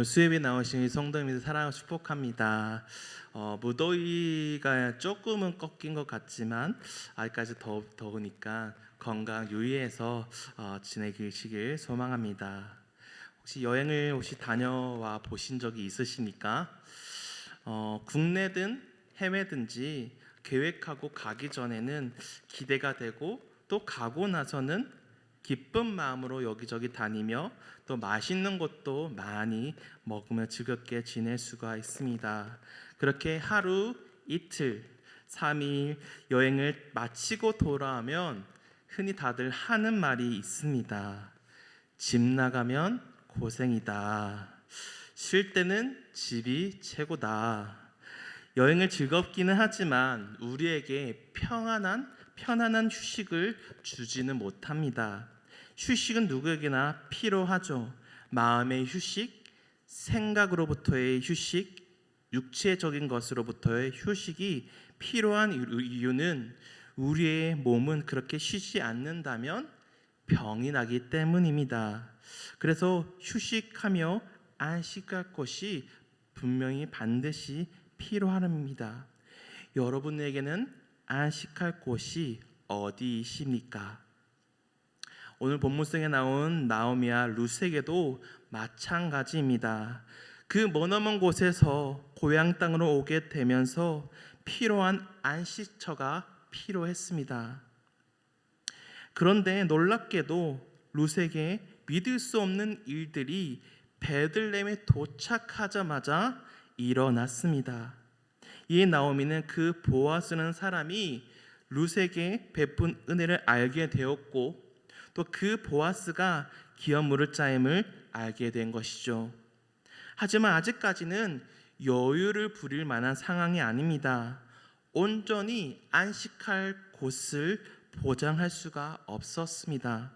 수협에 나오신 성도님들 사랑하고 축복합니다. 무더위가 조금은 꺾인 것 같지만 아직까지 더우니까 건강 유의해서 지내시길 소망합니다. 혹시 여행을 다녀와 보신 적이 있으십니까? 국내든 해외든지 계획하고 가기 전에는 기대가 되고 또 가고 나서는 기쁜 마음으로 여기저기 다니며 또 맛있는 것도 많이 먹으며 즐겁게 지낼 수가 있습니다. 그렇게 하루, 이틀, 3일 여행을 마치고 돌아오면 흔히 다들 하는 말이 있습니다. 집 나가면 고생이다. 쉴 때는 집이 최고다. 여행을 즐겁기는 하지만 우리에게 편안한 휴식을 주지는 못합니다. 휴식은 누구에게나 필요하죠. 마음의 휴식, 생각으로부터의 휴식, 육체적인 것으로부터의 휴식이 필요한 이유는 우리의 몸은 그렇게 쉬지 않는다면 병이 나기 때문입니다. 그래서 휴식하며 안식할 것이 분명히 반드시 필요합니다. 여러분에게는 안식할 곳이 어디이십니까? 오늘 본문성에 나온 나오미와 룻에게도 마찬가지입니다. 그 머나먼 곳에서 고향 땅으로 오게 되면서 필요한 안식처가 필요했습니다. 그런데 놀랍게도 룻에게 믿을 수 없는 일들이 베들레헴에 도착하자마자 일어났습니다. 이에 나오미는 그 보아스라는 사람이 룻에게 베푼 은혜를 알게 되었고 또 그 보아스가 기업 물을 짜임을 알게 된 것이죠. 하지만 아직까지는 여유를 부릴 만한 상황이 아닙니다. 온전히 안식할 곳을 보장할 수가 없었습니다.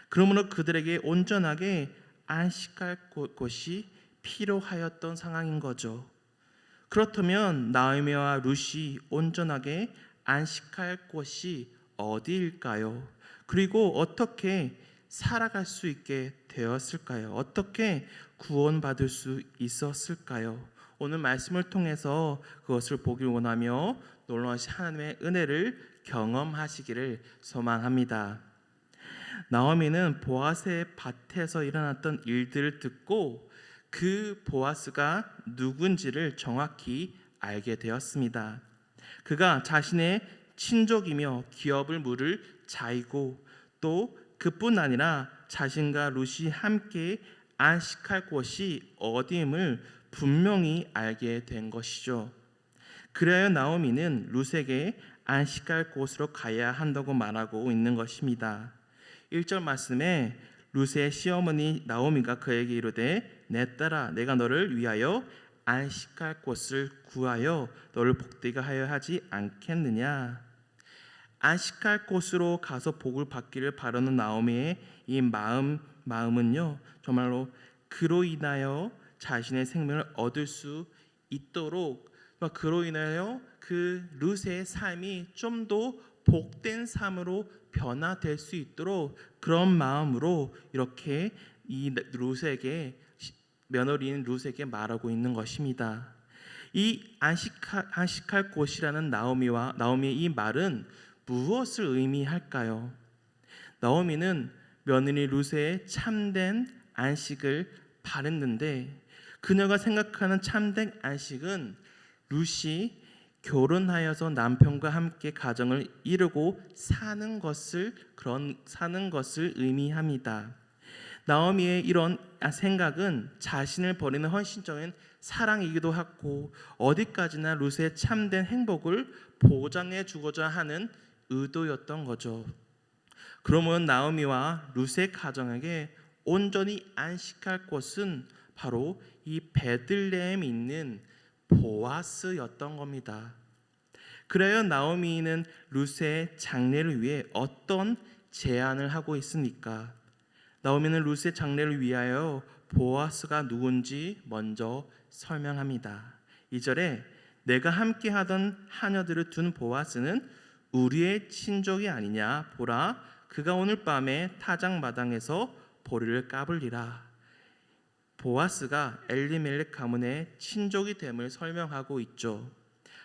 그러므로 그들에게 온전하게 안식할 곳이 필요하였던 상황인 거죠. 그렇다면 나오미와 룻이 온전하게 안식할 곳이 어디일까요? 그리고 어떻게 살아갈 수 있게 되었을까요? 어떻게 구원받을 수 있었을까요? 오늘 말씀을 통해서 그것을 보길 원하며 놀라우신 하나님의 은혜를 경험하시기를 소망합니다. 나오미는 보아스의 밭에서 일어났던 일들을 듣고 그 보아스가 누군지를 정확히 알게 되었습니다. 그가 자신의 친족이며 기업을 물을 자이고 또 그뿐 아니라 자신과 룻이 함께 안식할 곳이 어디임을 분명히 알게 된 것이죠. 그래야 나오미는 룻에게 안식할 곳으로 가야 한다고 말하고 있는 것입니다. 1절 말씀에 룻의 시어머니 나오미가 그에게 이르되 내 딸아 내가 너를 위하여 안식할 곳을 구하여 너를 복되게 하여 하지 않겠느냐. 안식할 곳으로 가서 복을 받기를 바라는 나오미의 이 마음은요 정말로 그로 인하여 자신의 생명을 얻을 수 있도록 그로 인하여 그 룻의 삶이 좀 더 복된 삶으로 변화될 수 있도록 그런 마음으로 이렇게 이 룻에게 며느리인 룻에게 말하고 있는 것입니다. 이 안식할 곳이라는 나오미의 이 말은 무엇을 의미할까요? 나오미는 며느리 룻의 참된 안식을 바랬는데 그녀가 생각하는 참된 안식은 룻이 결혼하여서 남편과 함께 가정을 이루고 사는 것을 의미합니다. 나오미의 이런 생각은 자신을 버리는 헌신적인 사랑이기도 하고 어디까지나 룻의 참된 행복을 보장해 주고자 하는 의도였던 거죠. 그러면 나오미와 룻의 가정에게 온전히 안식할 곳은 바로 이 베들레헴에 있는 보아스였던 겁니다. 그래야 나오미는 룻의 장례를 위해 어떤 제안을 하고 있습니까? 나오미는 룻의 장례를 위하여 보아스가 누군지 먼저 설명합니다. 2절에 내가 함께 하던 하녀들을 둔 보아스는 우리의 친족이 아니냐 보라 그가 오늘 밤에 타작마당에서 보리를 까불리라. 보아스가 엘리멜렉 가문의 친족이 됨을 설명하고 있죠.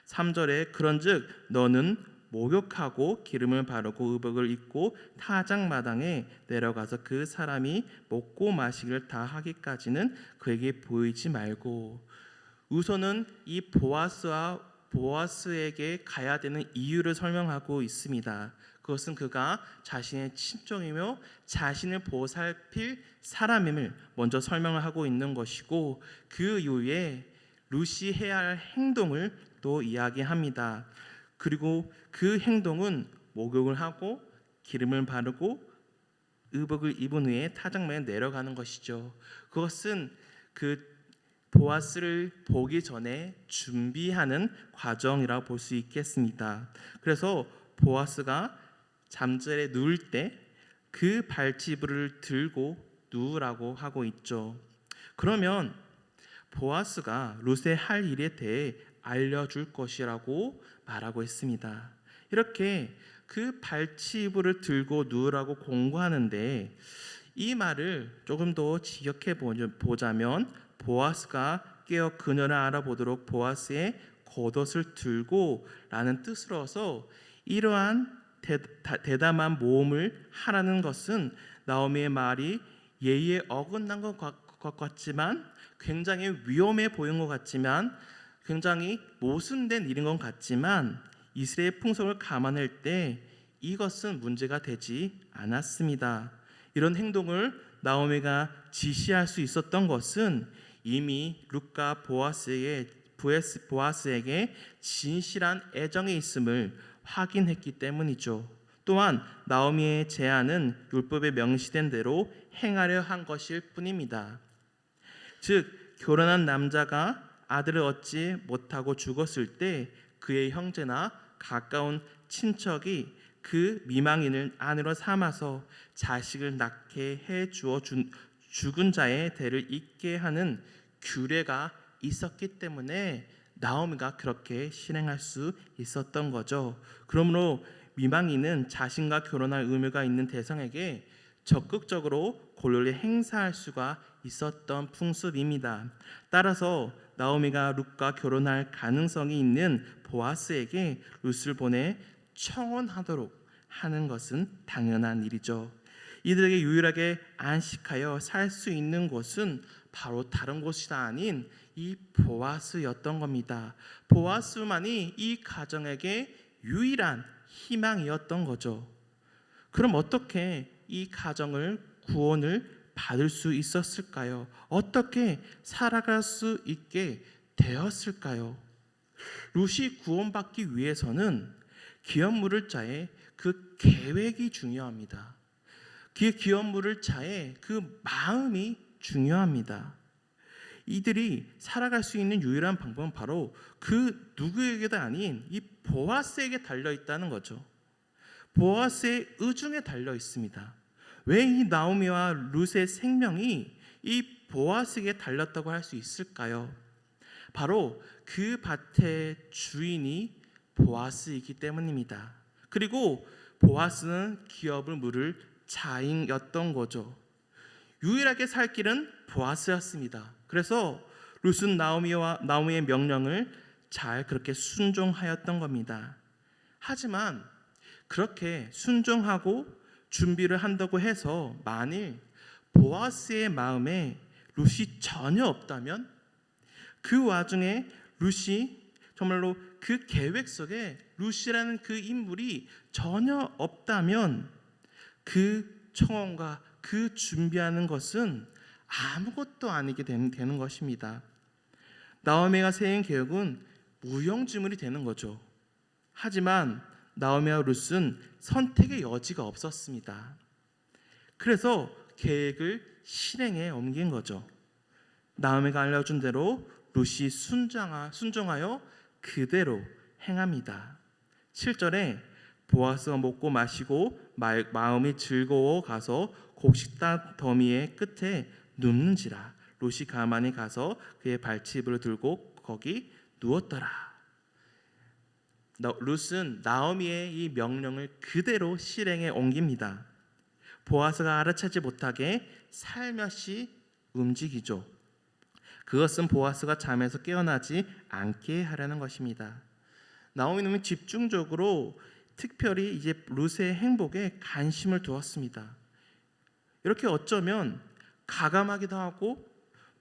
3절에 그런즉 너는 목욕하고 기름을 바르고 의복을 입고 타작마당에 내려가서 그 사람이 먹고 마시기를 다 하기까지는 그에게 보이지 말고. 우선은 이 보아스에게 가야 되는 이유를 설명하고 있습니다. 그것은 그가 자신의 친족이며 자신을 보살필 사람임을 먼저 설명을 하고 있는 것이고, 그 이후에 루시 해야 할 행동을 또 이야기합니다. 그리고 그 행동은 목욕을 하고 기름을 바르고 의복을 입은 후에 타작마당에 내려가는 것이죠. 그것은 그 보아스를 보기 전에 준비하는 과정이라고 볼 수 있겠습니다. 그래서 보아스가 잠자리에 누울 때 그 발치부를 들고 누우라고 하고 있죠. 그러면 보아스가 룻의 할 일에 대해 알려줄 것이라고 말하고 있습니다. 이렇게 그 발치부를 들고 누우라고 공고하는데, 이 말을 조금 더 직역해 보자면 보아스가 깨어 그녀를 알아보도록 보아스의 겉옷을 들고 라는 뜻으로서, 이러한 대담한 모험을 하라는 것은 나오미의 말이 예의에 어긋난 것 같지만, 굉장히 위험해 보이는 것 같지만, 굉장히 모순된 일인 것 같지만, 이스라엘 풍속을 감안할 때 이것은 문제가 되지 않았습니다. 이런 행동을 나오미가 지시할 수 있었던 것은 이미 룻과 보아스에게 진실한 애정이 있음을 확인했기 때문이죠. 또한 나오미의 제안은 율법에 명시된 대로 행하려 한 것일 뿐입니다. 즉 결혼한 남자가 아들을 얻지 못하고 죽었을 때 그의 형제나 가까운 친척이 그 미망인을 아내로 삼아서 자식을 낳게 해 주어 죽은 자의 대를 잇게 하는 규례가 있었기 때문에 나오미가 그렇게 실행할 수 있었던 거죠. 그러므로 미망인은 자신과 결혼할 의무가 있는 대상에게 적극적으로 권리를 행사할 수가 있었던 풍습입니다. 따라서 나오미가 룻과 결혼할 가능성이 있는 보아스에게 룻을 보내 청혼하도록 하는 것은 당연한 일이죠. 이들에게 유일하게 안식하여 살 수 있는 곳은 바로 다른 곳이 아닌 이 보아스였던 겁니다. 보아스만이 이 가정에게 유일한 희망이었던 거죠. 그럼 어떻게 이 가정을 구원을 받을 수 있었을까요? 어떻게 살아갈 수 있게 되었을까요? 룻이 구원받기 위해서는 기업 물을 자의 그 계획이 중요합니다. 기업 물을 자의 그 마음이 중요합니다. 이들이 살아갈 수 있는 유일한 방법은 바로 그 누구에게도 아닌 이 보아스에게 달려 있다는 거죠. 보아스의 의중에 달려 있습니다. 왜 이 나오미와 룻의 생명이 이 보아스에게 달렸다고 할 수 있을까요? 바로 그 밭의 주인이 보아스이기 때문입니다. 그리고 보아스는 기업을 물을 자인이었던 거죠. 유일하게 살 길은 보아스였습니다. 그래서 룻은 나오미의 명령을 잘 그렇게 순종하였던 겁니다. 하지만 그렇게 순종하고 준비를 한다고 해서 만일 보아스의 마음에 룻이 전혀 없다면, 그 와중에 룻이 정말로 그 계획 속에 룻이라는 그 인물이 전혀 없다면, 그 청혼과 그 준비하는 것은 아무것도 아니게 되는 것입니다. 나오미가 세운 계획은 무용지물이 되는 거죠. 하지만 나오미와 룻은 선택의 여지가 없었습니다. 그래서 계획을 실행에 옮긴 거죠. 나오미가 알려준 대로 룻이 순종하여 그대로 행합니다. 7절에 보아스가 먹고 마시고 마음이 즐거워 가서 곡식단 더미의 끝에 눕는지라. 룻이 가만히 가서 그의 발치부를 들고 거기 누웠더라. 룻은 나오미의 이 명령을 그대로 실행에 옮깁니다. 보아스가 알아차지 못하게 살며시 움직이죠. 그것은 보아스가 잠에서 깨어나지 않게 하려는 것입니다. 나오미는 집중적으로 특별히 이제 룻의 행복에 관심을 두었습니다. 이렇게 어쩌면 가감하기도 하고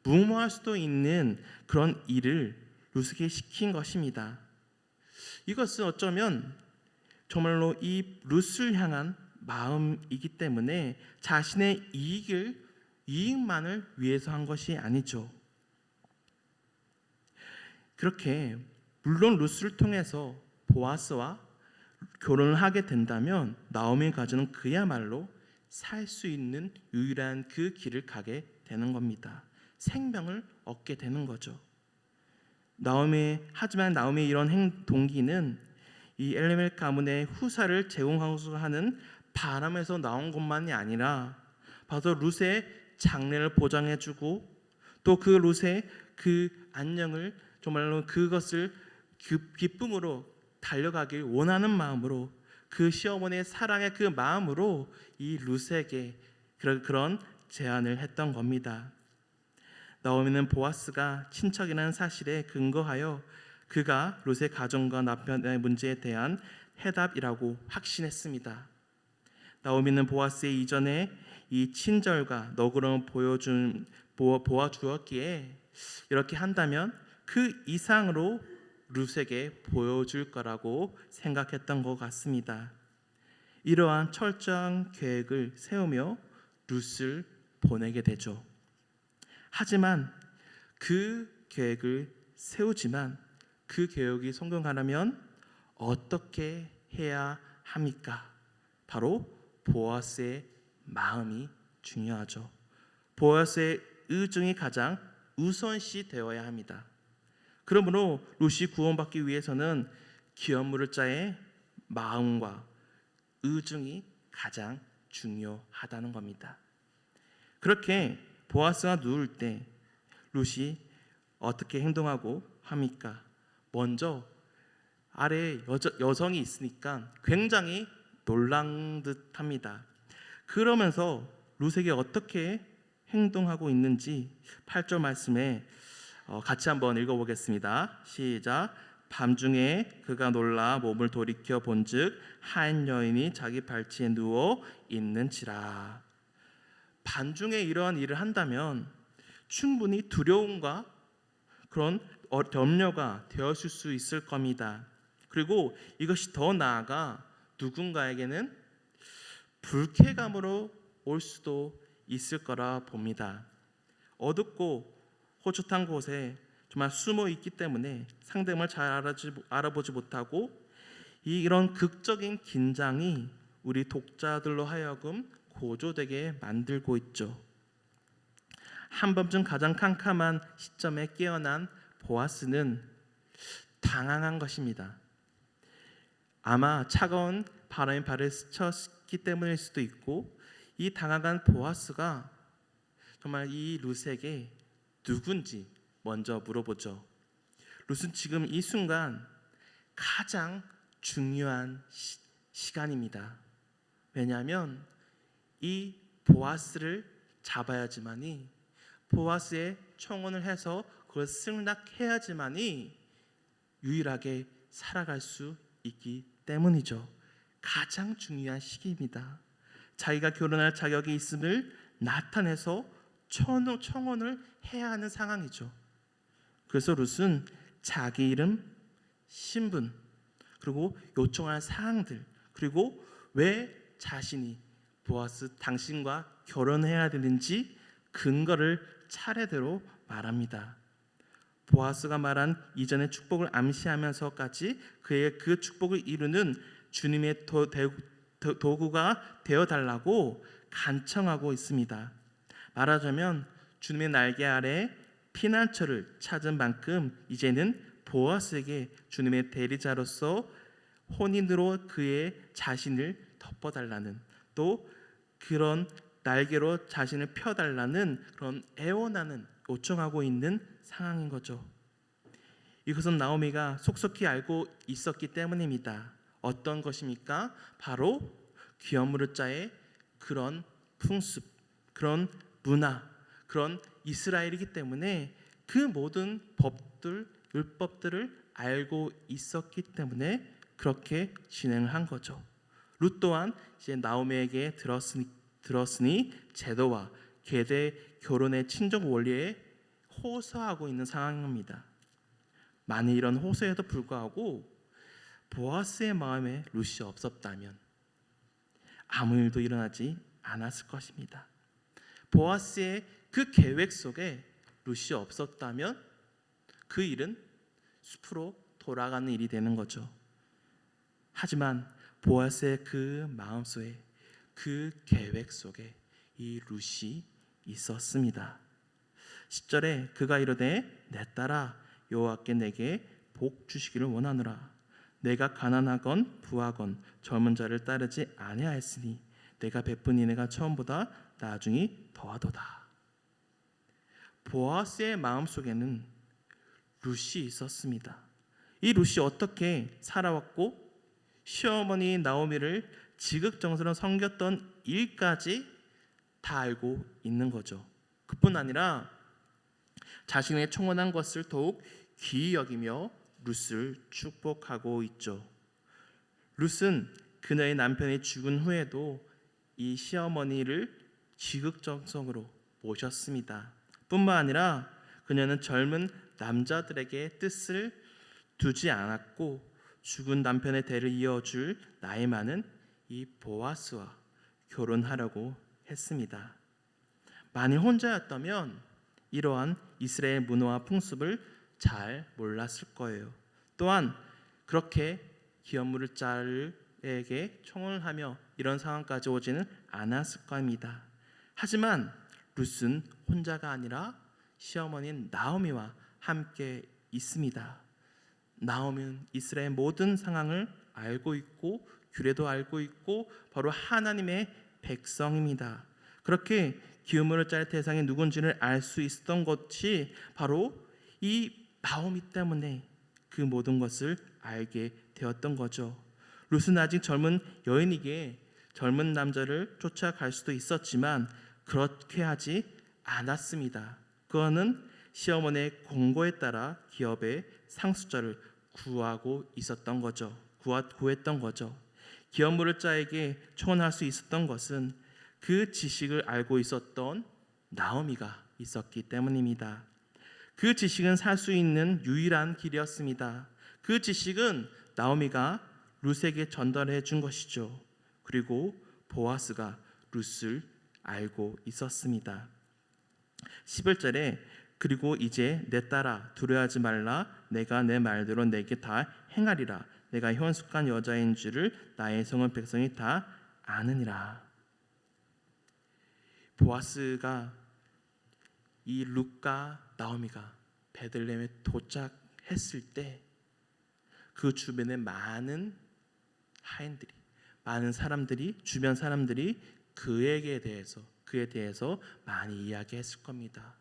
무모할 수도 있는 그런 일을 룻에게 시킨 것입니다. 이것은 어쩌면 정말로 이 룻을 향한 마음이기 때문에 자신의 이익만을 위해서 한 것이 아니죠. 그렇게 물론 룻을 통해서 보아스와 결혼을 하게 된다면 나오미 가족은 그야말로 살 수 있는 유일한 그 길을 가게 되는 겁니다. 생명을 얻게 되는 거죠. 하지만 나오미의 이런 동기는 이 엘리멜 가문의 후사를 제공하는 바람에서 나온 것만이 아니라 바로 룻의 장래를 보장해주고 또 그 룻의 그 안녕을 정말로 그것을 기쁨으로 달려가길 원하는 마음으로 그 시어머니의 사랑의 그 마음으로 이 룻에게 그런 제안을 했던 겁니다. 나오미는 보아스가 친척이라는 사실에 근거하여 그가 룻의 가정과 남편의 문제에 대한 해답이라고 확신했습니다. 나오미는 보아스의 이전에 이 친절과 너그러움 보아주었기에 이렇게 한다면 그 이상으로 룻에게 보여줄 거라고 생각했던 것 같습니다. 이러한 철저한 계획을 세우며 룻을 보내게 되죠. 하지만 그 계획을 세우지만 그 계획이 성공하려면 어떻게 해야 합니까? 바로 보아스의 마음이 중요하죠. 보아스의 의중이 가장 우선시 되어야 합니다. 그러므로 룻이 구원받기 위해서는 기업물을 자의 마음과 의중이 가장 중요하다는 겁니다. 그렇게 보아스가 누울 때 룻이 어떻게 행동하고 합니까? 먼저 아래에 여성이 있으니까 굉장히 놀란 듯합니다. 그러면서 룻에게 어떻게 행동하고 있는지 8절 말씀에 같이 한번 읽어보겠습니다. 시작. 밤중에 그가 놀라 몸을 돌이켜 본즉 한 여인이 자기 발치에 누워 있는지라. 밤중에 이러한 일을 한다면 충분히 두려움과 그런 염려가 되었을 수 있을 겁니다. 그리고 이것이 더 나아가 누군가에게는 불쾌감으로 올 수도 있을 거라 봅니다. 어둡고 호젓한 곳에 정말 숨어 있기 때문에 상대방을 잘 알아보지 못하고 이런 극적인 긴장이 우리 독자들로 하여금 고조되게 만들고 있죠. 한밤중 가장 캄캄한 시점에 깨어난 보아스는 당황한 것입니다. 아마 차가운 바람이 발을 스쳤기 때문일 수도 있고 이 당황한 보아스가 정말 이 룻에게 누군지 먼저 물어보죠. 룻은 지금 이 순간 가장 중요한 시간입니다. 왜냐하면 이 보아스를 잡아야지만이 보아스의 청혼을 해서 그걸 승낙해야지만이 유일하게 살아갈 수 있기 때문이죠. 가장 중요한 시기입니다. 자기가 결혼할 자격이 있음을 나타내서 청혼을 해야 하는 상황이죠. 그래서 룻은 자기 이름, 신분, 그리고 요청할 사항들, 그리고 왜 자신이 보아스 당신과 결혼해야 되는지 근거를 차례대로 말합니다. 보아스가 말한 이전의 축복을 암시하면서까지 그의 그 축복을 이루는 주님의 도구가 되어달라고 간청하고 있습니다. 말하자면 주님의 날개 아래 피난처를 찾은 만큼 이제는 보아스에게 주님의 대리자로서 혼인으로 그의 자신을 덮어달라는 또 그런 날개로 자신을 펴달라는 그런 애원하는 요청하고 있는 상황인 거죠. 이것은 나오미가 속속히 알고 있었기 때문입니다. 어떤 것입니까? 바로 귀여무르 자의 그런 풍습, 그런 문화, 그런 이스라엘이기 때문에 그 모든 법들, 율법들을 알고 있었기 때문에 그렇게 진행을 한 거죠. 룻 또한 이제 나오미에게 들었으니 제도와 계대 결혼의 친족 원리에 호소하고 있는 상황입니다. 만일 이런 호소에도 불구하고 보아스의 마음에 룻이 없었다면 아무 일도 일어나지 않았을 것입니다. 보아스의 그 계획 속에 룻이 없었다면 그 일은 숲으로 돌아가는 일이 되는 거죠. 하지만 보아스의 그 마음속에 그 계획 속에 이 룻이 있었습니다. 10절에 그가 이르되 내 딸아 여호와께 내게 복 주시기를 원하노라. 내가 가난하건 부하건 젊은 자를 따르지 아니하였으니 내가 베푼 이내가 처음보다 나중이 더하도다. 보아스의 마음속에는 룻이 있었습니다. 이 룻이 어떻게 살아왔고 시어머니 나오미를 지극정성으로 섬겼던 일까지 다 알고 있는 거죠. 그뿐 아니라 자신의 청혼한 것을 더욱 귀히 여기며 룻을 축복하고 있죠. 룻은 그녀의 남편이 죽은 후에도 이 시어머니를 지극정성으로 모셨습니다. 뿐만 아니라 그녀는 젊은 남자들에게 뜻을 두지 않았고 죽은 남편의 대를 이어줄 나이 많은 이 보아스와 결혼하려고 했습니다. 만일 혼자였다면 이러한 이스라엘 문화와 풍습을 잘 몰랐을 거예요. 또한 그렇게 기업물을 자에게 청혼을 하며 이런 상황까지 오지는 않았을 겁니다. 하지만 룻은 혼자가 아니라 시어머니인 나오미와 함께 있습니다. 나오미는 이스라엘 모든 상황을 알고 있고 규례도 알고 있고 바로 하나님의 백성입니다. 그렇게 기업물을 짤 대상이 누군지를 알 수 있었던 것이 바로 이 나오미 때문에 그 모든 것을 알게 되었던 거죠. 룻은 아직 젊은 여인이기에 젊은 남자를 쫓아갈 수도 있었지만 그렇게 하지 않았습니다. 그거는 시어머니의 공고에 따라 기업의 상속자를 구하고 있었던 거죠. 구했던 거죠. 기업물을 자에게 청혼할 수 있었던 것은 그 지식을 알고 있었던 나오미가 있었기 때문입니다. 그 지식은 살 수 있는 유일한 길이었습니다. 그 지식은 나오미가 룻에게 전달해 준 것이죠. 그리고 보아스가 룻을 알고 있었습니다. 11절에 그리고 이제 내 딸아 두려워하지 말라. 내가 내 말대로 내게 다 행하리라. 내가 현숙한 여자인 줄을 나의 성은 백성이 다 아느니라. 보아스가 이 룻과 나오미가 베들레헴에 도착했을 때 그 주변에 많은 하인들이, 많은 사람들이, 주변 사람들이 그에 대해서 많이 이야기했을 겁니다.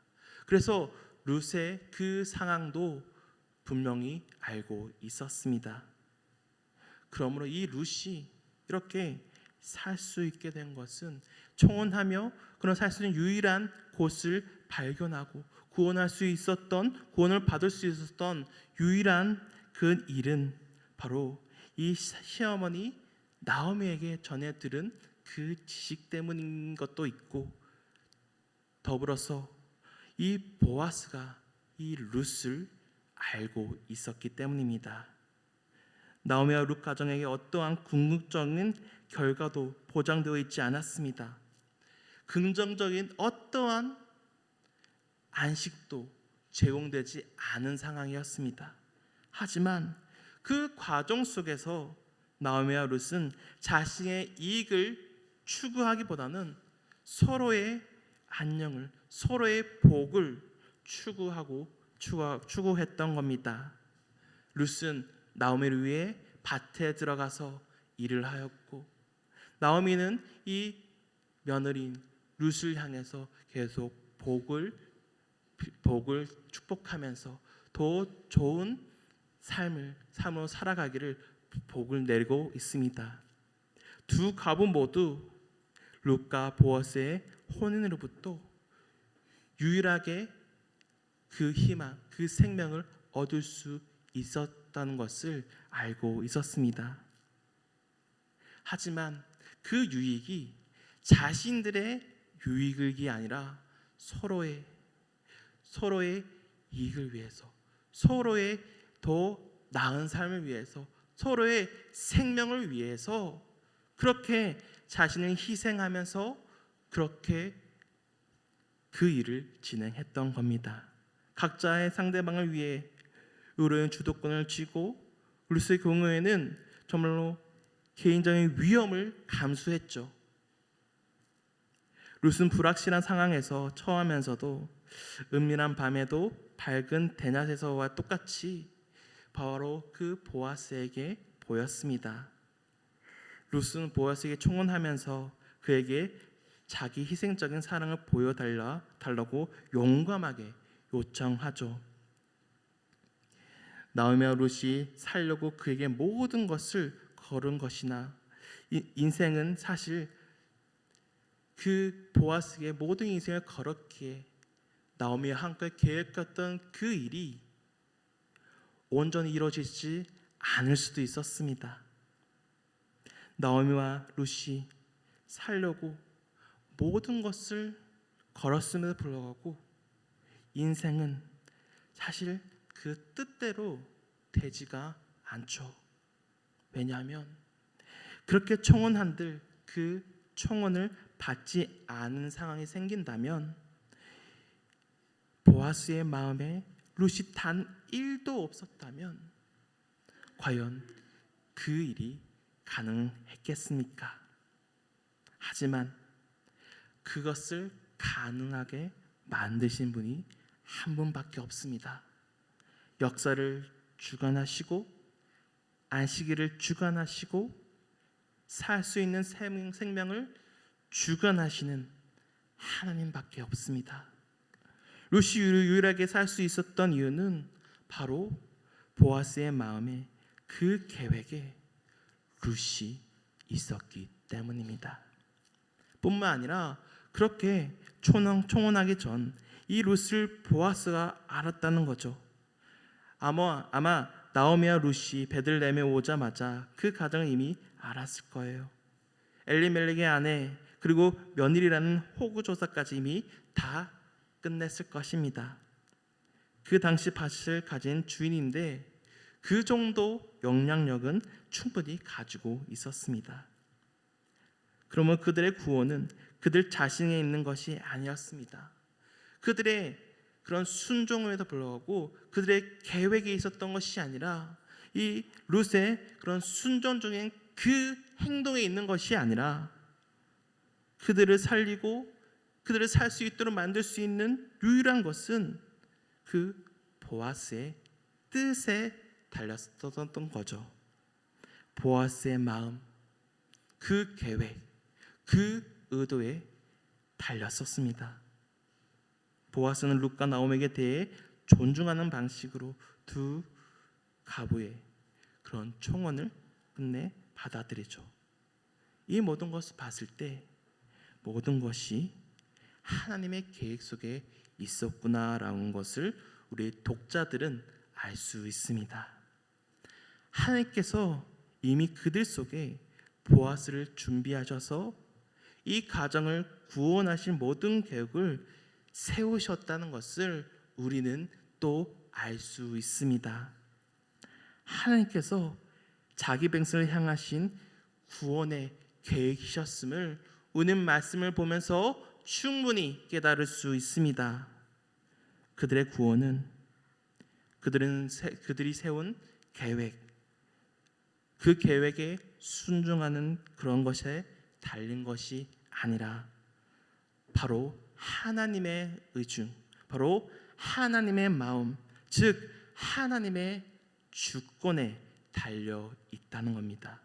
그래서 룻의 그 상황도 분명히 알고 있었습니다. 그러므로 이 룻이 이렇게 살 수 있게 된 것은 청혼하며 그런 살 수 있는 유일한 곳을 발견하고 구원을 받을 수 있었던 유일한 그 일은 바로 이 시어머니 나오미에게 전해 들은 그 지식 때문인 것도 있고 더불어서 이 보아스가 이 룻을 알고 있었기 때문입니다. 나오미와 룻 가정에게 어떠한 궁극적인 결과도 보장되어 있지 않았습니다. 긍정적인 어떠한 안식도 제공되지 않은 상황이었습니다. 하지만 그 과정 속에서 나오미와 룻은 자신의 이익을 추구하기보다는 서로의 안녕을, 서로의 복을 추구했던 겁니다. 룻은 나오미를 위해 밭에 들어가서 일을 하였고 나오미는 이 며느리인 룻을 향해서 계속 복을 축복하면서 더 좋은 삶으로 살아가기를 복을 내리고 있습니다. 두 가부 모두 룻과 보아스의 혼인으로부터 유일하게 그 희망, 그 생명을 얻을 수 있었다는 것을 알고 있었습니다. 하지만 그 유익이 자신들의 유익이 아니라 서로의 이익을 위해서, 서로의 더 나은 삶을 위해서, 서로의 생명을 위해서 그렇게 자신을 희생하면서 그렇게 그 일을 진행했던 겁니다. 각자의 상대방을 위해 의로운 주도권을 쥐고 루스의 경우에는 정말로 개인적인 위험을 감수했죠. 룻은 불확실한 상황에서 처하면서도 은밀한 밤에도 밝은 대낮에서와 똑같이 바로 그 보아스에게 보였습니다. 룻은 보아스에게 청혼하면서 그에게 자기 희생적인 사랑을 보여달라고 용감하게 요청하죠. 나오미와 룻이 살려고 그에게 모든 것을 걸은 것이나 인생은 사실 그 보아스에게 모든 인생을 걸었기에 나오미와 함께 계획했던 그 일이 온전히 이루어지지 않을 수도 있었습니다. 나오미와 룻이 살려고 모든 것을 걸었음에도 불구하고 인생은 사실 그 뜻대로 되지가 않죠. 왜냐하면 그렇게 청혼한들 그 청혼을 받지 않은 상황이 생긴다면 보아스의 마음에 룻이 단 1도 없었다면 과연 그 일이 가능했겠습니까? 하지만 그것을 가능하게 만드신 분이 한 분밖에 없습니다. 역사를 주관하시고 안식일을 주관하시고 살 수 있는 생명을 주관하시는 하나님밖에 없습니다. 룻이 유일하게 살 수 있었던 이유는 바로 보아스의 마음에 그 계획에 룻이 있었기 때문입니다. 뿐만 아니라 그렇게 청혼하기 전 이 룻을 보아스가 알았다는 거죠. 아마 나오미와 룻이 베들레헴에 오자마자 그 가정을 이미 알았을 거예요. 엘리멜렉의 아내 그리고 며느리라는 호구 조사까지 이미 다 끝냈을 것입니다. 그 당시 밭을 가진 주인인데 그 정도 영향력은 충분히 가지고 있었습니다. 그러면 그들의 구원은 그들 자신에 있는 것이 아니었습니다. 그들의 그런 순종에도 불구하고 그들의 계획에 있었던 것이 아니라 이 룻의 그런 순종 중인 그 행동에 있는 것이 아니라 그들을 살리고 그들을 살 수 있도록 만들 수 있는 유일한 것은 그 보아스의 뜻에 달렸었던 거죠. 보아스의 마음, 그 계획, 그 의도에 달렸었습니다. 보아스는 룻과 나오미에게 대해 존중하는 방식으로 두 가부의 그런 청혼을 끝내 받아들이죠. 이 모든 것을 봤을 때 모든 것이 하나님의 계획 속에 있었구나라는 것을 우리 독자들은 알 수 있습니다. 하나님께서 이미 그들 속에 보아스를 준비하셔서 이 가정을 구원하신 모든 계획을 세우셨다는 것을 우리는 또 알 수 있습니다. 하나님께서 자기 백성을 향하신 구원의 계획이셨음을 우리는 말씀을 보면서 충분히 깨달을 수 있습니다. 그들의 구원은 그들이 세운 계획, 그 계획에 순종하는 그런 것에 달린 것이 아니라 바로 하나님의 의중, 바로 하나님의 마음, 즉 하나님의 주권에 달려 있다는 겁니다.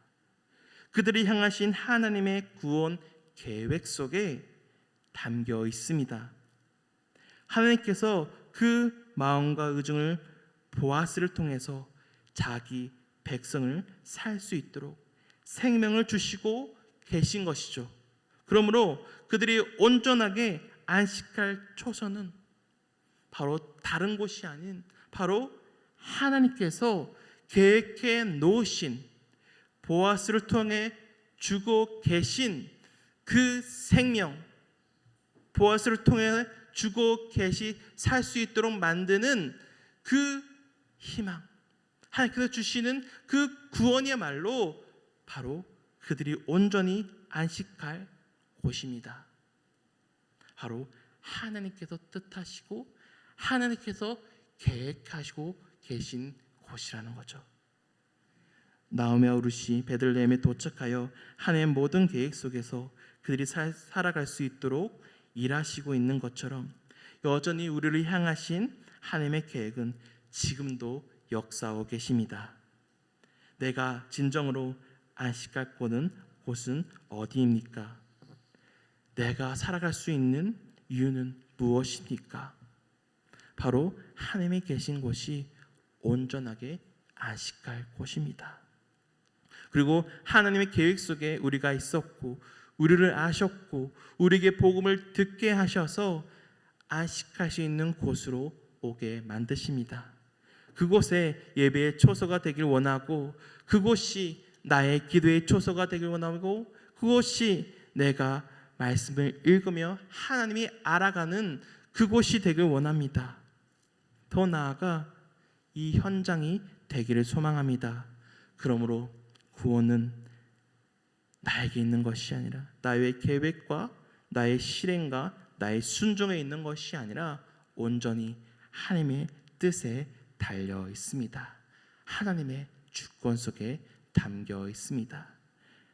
그들이 향하신 하나님의 구원 계획 속에 담겨 있습니다. 하나님께서 그 마음과 의중을 보아스를 통해서 자기 백성을 살 수 있도록 생명을 주시고 계신 것이죠. 그러므로 그들이 온전하게 안식할 초서는 바로 다른 곳이 아닌 바로 하나님께서 계획해 놓으신 보아스를 통해 주고 계신 그 생명, 보아스를 통해 주고 계시 살 수 있도록 만드는 그 희망, 하나님께서 주시는 그 구원이야말로 바로 그들이 온전히 안식할 곳입니다. 바로 하나님께서 뜻하시고 하나님께서 계획하시고 계신 곳이라는 거죠. 나오미와 룻이 베들레헴에 도착하여 하나님의 모든 계획 속에서 그들이 살아갈 수 있도록 일하시고 있는 것처럼 여전히 우리를 향하신 하나님의 계획은 지금도 역사하고 계십니다. 내가 진정으로 안식할 곳은 어디입니까? 내가 살아갈 수 있는 이유는 무엇입니까? 바로 하나님이 계신 곳이 온전하게 안식할 곳입니다. 그리고 하나님의 계획 속에 우리가 있었고 우리를 아셨고 우리에게 복음을 듣게 하셔서 안식할 수 있는 곳으로 오게 만드십니다. 그곳에 예배의 초소가 되길 원하고 그곳이 나의 기도의 초소가 되길 원하고 그곳이 내가 말씀을 읽으며 하나님이 알아가는 그곳이 되길 원합니다. 더 나아가 이 현장이 되기를 소망합니다. 그러므로 구원은 나에게 있는 것이 아니라 나의 계획과 나의 실행과 나의 순종에 있는 것이 아니라 온전히 하나님의 뜻에 달려 있습니다. 하나님의 주권 속에 담겨 있습니다.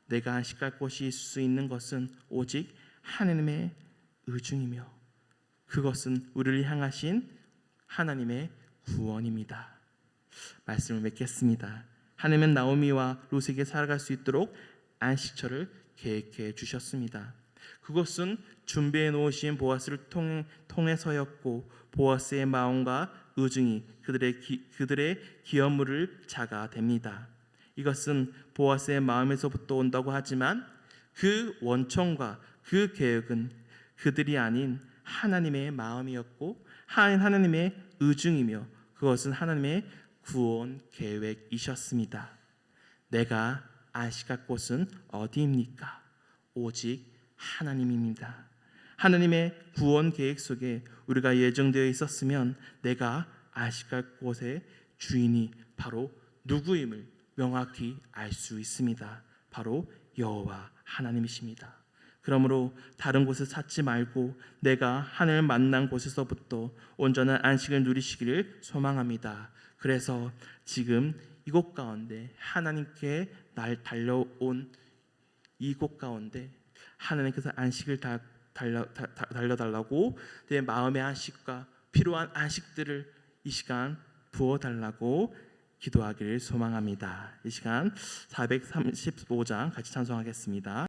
내가 안식할 곳이 있을 수 있는 것은 오직 하나님의 의중이며 그것은 우리를 향하신 하나님의 구원입니다. 말씀을 맺겠습니다. 하나님은 나오미와 룻에게 살아갈 수 있도록 안식처를 계획해 주셨습니다. 그것은 준비해 놓으신 보아스를 통해서였고 보아스의 마음과 의중이 그들의 기업물을 자가됩니다. 이것은 보아스의 마음에서부터 온다고 하지만 그 원천과 그 계획은 그들이 아닌 하나님의 마음이었고 하나님의 의중이며 그것은 하나님의 구원 계획이셨습니다. 내가 안식할 곳은 어디입니까? 오직 하나님입니다. 하나님의 구원 계획 속에 우리가 예정되어 있었으면 내가 안식할 곳의 주인이 바로 누구임을 명확히 알 수 있습니다. 바로 여호와 하나님이십니다. 그러므로 다른 곳을 찾지 말고 내가 하나님을 만난 곳에서부터 온전한 안식을 누리시기를 소망합니다. 그래서 지금 이곳 가운데 하나님께 날 달려온 이곳 가운데 하나님께서 안식을 달려달라고 내 마음의 안식과 필요한 안식들을 이 시간 부어달라고 기도하기를 소망합니다. 이 시간 435장 같이 찬송하겠습니다.